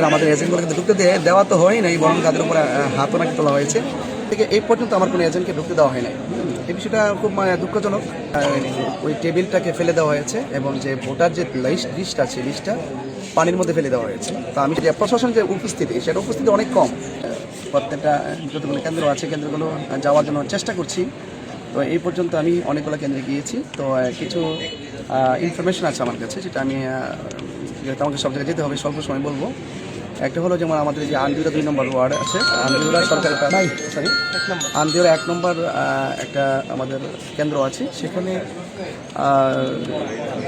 আমাদের এজেন্টগুলোকে ঢুকতে দেওয়া তো হয় নাই, বরং তাদের উপর হাতও নাকি তোলা হয়েছে। থেকে এই পর্যন্ত আমার কোনো এজেন্টকে ঢুকতে দেওয়া হয় নাই। এই বিষয়টা খুব দুঃখজনক। ওই টেবিলটাকে ফেলে দেওয়া হয়েছে এবং যে ভোটার যে লিস্ট আছে, লিস্টটা পানির মধ্যে ফেলে দেওয়া হয়েছে। তো আমি যে প্রশাসন যে উপস্থিতি, সেটা উপস্থিতি অনেক কম। প্রত্যেকটা যতগুলো কেন্দ্র আছে, কেন্দ্রগুলো যাওয়ার জন্য চেষ্টা করছি। তো এই পর্যন্ত আমি অনেকগুলো কেন্দ্রে গিয়েছি। তো কিছু ইনফরমেশন আছে আমার কাছে, যেটা আমি যেহেতু আমাকে সব জায়গায় যেতে হবে, স্বল্প সময় বলবো। একটা হলো যেমন আমাদের যে আন্দিউরা 2 নম্বর ওয়ার্ড আছে, আন্দিউরা সরকারি আন্দিউরা 1 নম্বর একটা আমাদের কেন্দ্র আছে। সেখানে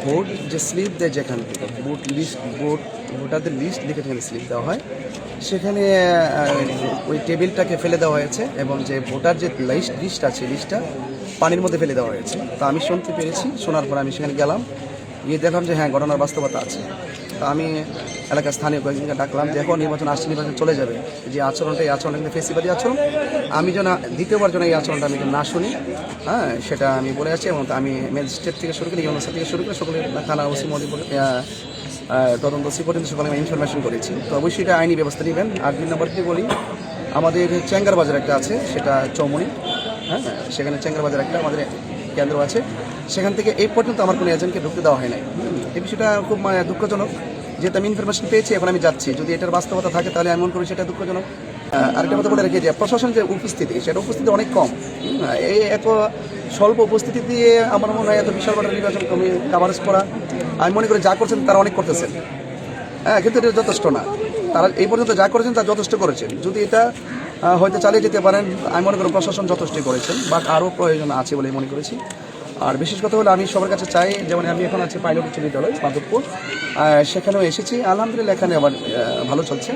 ভোট যে স্লিপ দেয়, যেখান থেকে ভোটারদের লিস্ট লিখে সেখানে স্লিপ দেওয়া হয়, সেখানে ওই টেবিলটাকে ফেলে দেওয়া হয়েছে এবং যে ভোটার যে লিস্ট আছে, লিস্টটা পানির মধ্যে ফেলে দেওয়া হয়েছে। তো আমি শুনতে পেরেছি, শোনার পর আমি সেখানে গেলাম, গিয়ে দেখলাম যে হ্যাঁ, ঘটনার বাস্তবতা আছে। তো আমি এলাকার স্থানীয় কয়েকজনকে ডাকলাম যে এখন নির্বাচন আসছে, নির্বাচন চলে যাবে, যে আচরণটা, এই আচরণটা কিন্তু ফেসিবাদী আচরণ। আমি যেন দ্বিতীয়বার যেন এই আচরণটা আমি না শুনি, হ্যাঁ, সেটা আমি বলে আছি। এবং আমি ম্যাজিস্ট্রেট থেকে শুরু করে, ইউনিভার্সিটি থেকে শুরু করে সকলে, থানা ওসি মহোদয়, তদন্ত ওসি পর্যন্ত সকলে আমি ইনফরমেশন করেছি। তো অবশ্যই এটা আইনি ব্যবস্থা নেবেন। আর 2 নম্বর কি বলি, আমাদের চেঙ্গার বাজার একটা আছে, সেটা চৌমুনি, হ্যাঁ, সেখানে চেঙ্গার বাজার একটা আমাদের কেন্দ্র আছে। সেখান থেকে এই পর্যন্ত আমার কোনো এজেন্টকে ঢুকতে দেওয়া হয় নাই। এই বিষয়টা খুব দুঃখজনক। যেহেতু আমি ইনফরমেশন পেয়েছি, এখন আমি যাচ্ছি। যদি এটার বাস্তবতা থাকে তাহলে এমন করি, সেটা দুঃখজনক। আরেকটা কথা বলে রেখে, যে প্রশাসন যে উপস্থিতি, সেটা উপস্থিতি অনেক কম। এই এত স্বল্প উপস্থিতি দিয়ে আমার মনে হয় এত বিশাল বড় নির্বাচন কাভারেজ করা, আমি মনে করি যা করছেন তারা অনেক করতেছেন, হ্যাঁ, কিন্তু এটা যথেষ্ট না। তারা এই পর্যন্ত যা করেছেন তা যথেষ্ট করেছেন। যদি এটা হয়তো চালিয়ে যেতে পারেন, আমি মনে করি প্রশাসন যথেষ্টই করেছেন, বাট আরও প্রয়োজন আছে বলে মনে করেছি। আর বিশেষ কথা হলো, আমি সবার কাছে চাই, যেমন আমি এখন আছি পাইলট উচ্চ বিদ্যালয় মাধবপুর, সেখানেও এসেছি, আলহামদুলিল্লাহ এখানে আবার ভালো চলছে।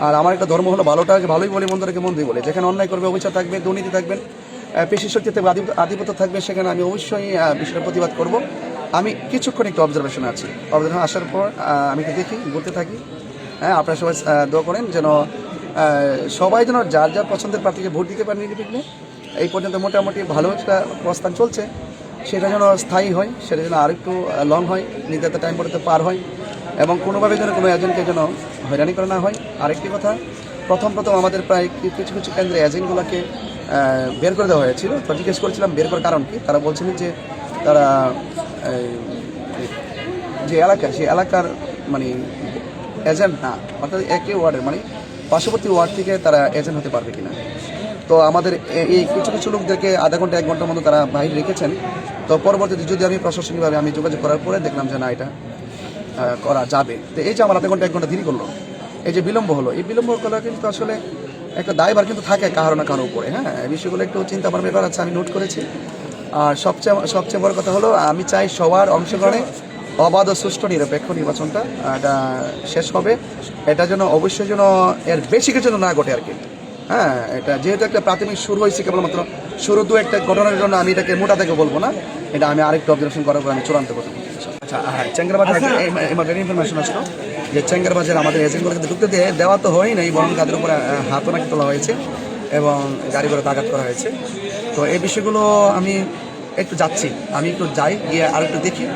আর আমার একটা ধর্ম হলো ভালোটাকে ভালোই বলে, মন্দটাকে মন্দই বলে। যেখানে অন্যায় করবে, অবিচার থাকবে, দুর্নীতি থাকবেন, পেশি শক্তি থাকবে, আধিপত্য থাকবে, সেখানে আমি অবশ্যই বিষয়টা প্রতিবাদ করব। আমি কিছুক্ষণ একটু অবজারভেশনে আছি। অবজারভেশন আসার পর আমি দেখি, ঘুরতে থাকি। হ্যাঁ, আপনারা সবাই দোয়া করেন যেন সবাই যেন যার যার পছন্দের প্রার্থীকে ভোট দিতে পারেন নির্বিঘ্নে। এই পর্যন্ত মোটামুটি ভালো একটা প্রস্থান চলছে, সেটা যেন স্থায়ী হয়, সেটা যেন আরেকটু লং হয়, নির্ধারিত টাইম পর্যন্ত পার হয়, এবং কোনোভাবে যেন কোনো এজেন্টকে যেন হয়রানি করা না হয়। আরেকটি কথা, প্রথম আমাদের প্রায় কিছু কিছু কেন্দ্রে এজেন্টগুলোকে বের করে দেওয়া হয়েছিল। তো জিজ্ঞেস করেছিলাম বের করার কারণ কি, তারা বলছিলেন যে তারা যে এলাকা, সেই এলাকার মানে এজেন্ট না, অর্থাৎ একই ওয়ার্ডের, মানে পার্শ্ববর্তী ওয়ার্ড থেকে তারা এজেন্ট হতে পারবে কিনা। তো আমাদের এই কিছু কিছু লোকদেরকে আধা ঘন্টা 1 ঘন্টার মতো তারা বাইরে রেখেছেন। তো পরবর্তীতে যদি আমি প্রশাসনিকভাবে আমি যোগাযোগ করার পরে দেখলাম যে না, এটা করা যাবে। তো এই যে আমার আধা ঘন্টা 1 ঘন্টা দেরি করলো, এই যে বিলম্ব হলো, এই বিলম্ব করা কিন্তু আসলে একটা দায়ভার কিন্তু থাকে কারো না কারো উপরে। হ্যাঁ, এই বিষয়গুলো একটু চিন্তা ভাবনার ব্যাপার আছে, আমি নোট করেছি। আর সবচেয়ে বড় কথা হলো, আমি চাই সবার অংশগ্রহণে অবাধ ও সুষ্ঠু নিরপেক্ষ নির্বাচনটা এটা শেষ হবে। এটা যেন অবশ্যই যেন এর বেশি কিছু না ঘটে আর কি। হ্যাঁ, এটা যেহেতু একটা প্রাথমিক শুরু হয়েছে, কেবলমাত্র শুরু একটা ঘটনার জন্য আমি এটাকে মোটা থেকে বলবো না। এটা আমি আরেকটু অবজারভেশন করার পর আমি চূড়ান্ত করতে। আচ্ছা, হ্যাঁ, চেঙ্গারবাজার এমার্জেন্সি ইনফরমেশন আসলো যে চেঙ্গারবাজার আমাদের এজেন্টগুলোকে ঢুকতে দেওয়া তো হয় নাই, বরং তাদের উপর হাতও নাকি তোলা হয়েছে এবং গাড়ি করে আঘাত করা হয়েছে। তো এই বিষয়গুলো আমি একটু যাচ্ছি, আমি একটু যাই, গিয়ে আর একটু দেখি।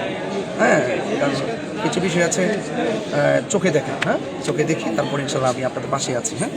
হ্যাঁ, কারণ কিছু বিষয় আছে চোখে দেখা, হ্যাঁ, চোখে দেখি, তারপর ইনশাল্লাহ আমি আপনাদের পাশে আছি। হ্যাঁ।